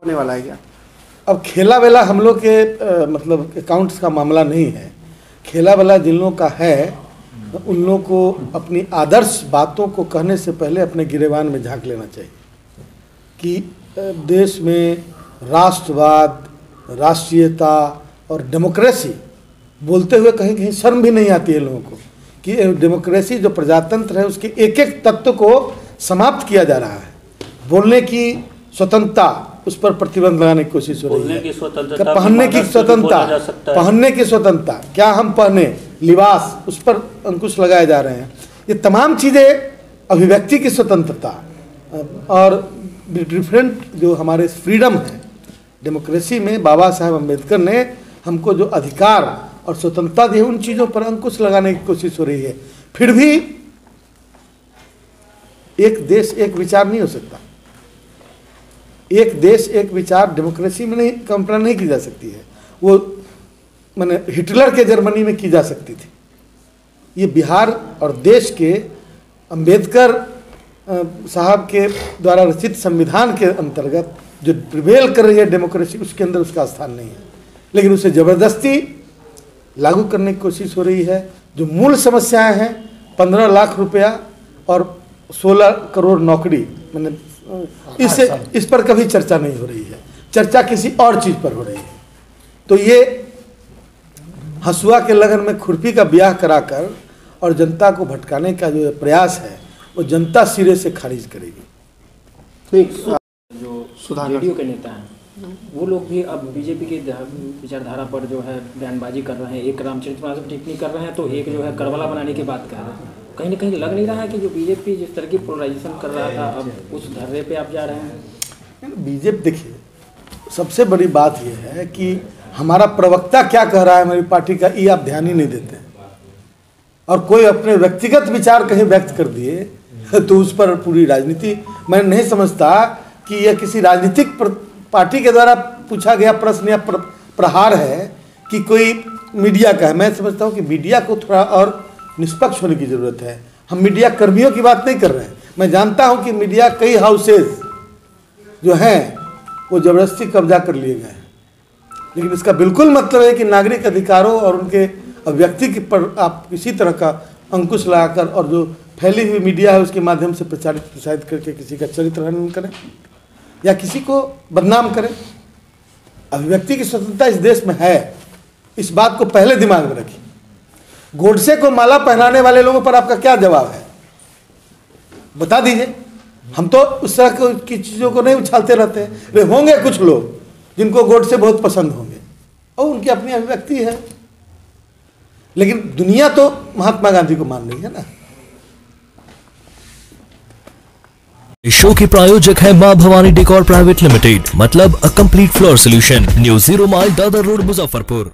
होने वाला है क्या? अब खेला वेला हम लोग के मतलब अकाउंट्स का मामला नहीं है। खेला वेला जिन लोगों का है उन लोगों को अपनी आदर्श बातों को कहने से पहले अपने गिरेबान में झांक लेना चाहिए कि देश में राष्ट्रवाद, राष्ट्रीयता और डेमोक्रेसी बोलते हुए कहीं कहीं शर्म भी नहीं आती है लोगों को कि डेमोक्रेसी जो प्रजातंत्र है उसके एक एक तत्व को समाप्त किया जा रहा है। बोलने की स्वतंत्रता, उस पर प्रतिबंध लगाने की कोशिश हो रही है। पहनने की स्वतंत्रता, पहनने की स्वतंत्रता, क्या हम पहने, लिबास, उस पर अंकुश लगाए जा रहे हैं। ये तमाम चीज़ें, अभिव्यक्ति की स्वतंत्रता और डिफरेंट जो हमारे फ्रीडम है डेमोक्रेसी में, बाबा साहब अम्बेडकर ने हमको जो अधिकार और स्वतंत्रता दी, उन चीज़ों पर अंकुश लगाने की कोशिश हो रही है। फिर भी एक देश एक विचार नहीं हो सकता। एक देश एक विचार डेमोक्रेसी में नहीं, कल्पना नहीं की जा सकती है। वो माने हिटलर के जर्मनी में की जा सकती थी। ये बिहार और देश के अम्बेडकर साहब के द्वारा रचित संविधान के अंतर्गत जो प्रिवेल कर रही है डेमोक्रेसी, उसके अंदर उसका स्थान नहीं है। लेकिन उसे ज़बरदस्ती लागू करने की कोशिश हो रही है। जो मूल समस्याएं हैं, 15 लाख रुपया और 16 करोड़ नौकरी, मैंने इस पर कभी चर्चा नहीं हो रही है। चर्चा किसी और चीज़ पर हो रही है। तो ये हसुआ के लगन में खुरपी का ब्याह कराकर और जनता को भटकाने का जो प्रयास है वो जनता सिरे से खारिज करेगी। जो जेडीयू के नेता हैं वो लोग भी अब बीजेपी की विचारधारा पर जो है बयानबाजी कर रहे हैं। एक रामचरितमानस पर टिप्पणी कर रहे हैं तो एक जो है करबला बनाने की बात कर रहे हैं। कहीं ना कहीं लग नहीं रहा है कि जो बीजेपी जिस तरह की पोलराइजेशन कर रहा था अब उस धर्रे पे आप जा रहे हैं? बीजेपी, देखिए सबसे बड़ी बात यह है कि हमारा प्रवक्ता क्या कह रहा है हमारी पार्टी का, ये आप ध्यान ही नहीं देते। और कोई अपने व्यक्तिगत विचार कहीं व्यक्त कर दिए तो उस पर पूरी राजनीति, मैं नहीं समझता कि यह किसी राजनीतिक पार्टी के द्वारा पूछा गया प्रश्न या प्रहार है कि कोई मीडिया का है। मैं समझता हूँ कि मीडिया को थोड़ा और निष्पक्ष होने की ज़रूरत है। हम मीडिया कर्मियों की बात नहीं कर रहे हैं। मैं जानता हूँ कि मीडिया कई हाउसेज जो हैं वो ज़बरदस्ती कब्जा कर लिए गए हैं, लेकिन इसका बिल्कुल मतलब है कि नागरिक अधिकारों और उनके अभिव्यक्ति के पर आप किसी तरह का अंकुश लगाकर और जो फैली हुई मीडिया है उसके माध्यम से प्रसारित करके किसी का चरित्र हनन करें या किसी को बदनाम करें। अभिव्यक्ति की स्वतंत्रता इस देश में है, इस बात को पहले दिमाग में रखिए। गोडसे को माला पहनाने वाले लोगों पर आपका क्या जवाब है, बता दीजिए। हम तो उस तरह की चीज़ों को नहीं उछालते रहते हैं। होंगे कुछ लोग जिनको गोडसे बहुत पसंद होंगे और उनकी अपनी अभिव्यक्ति है, लेकिन दुनिया तो महात्मा गांधी को मान रही है ना। इस शो के प्रायोजक है मां भवानी डेकोर प्राइवेट लिमिटेड, मतलब a complete floor solution, new 0 mile Dadar road, Muzaffarpur.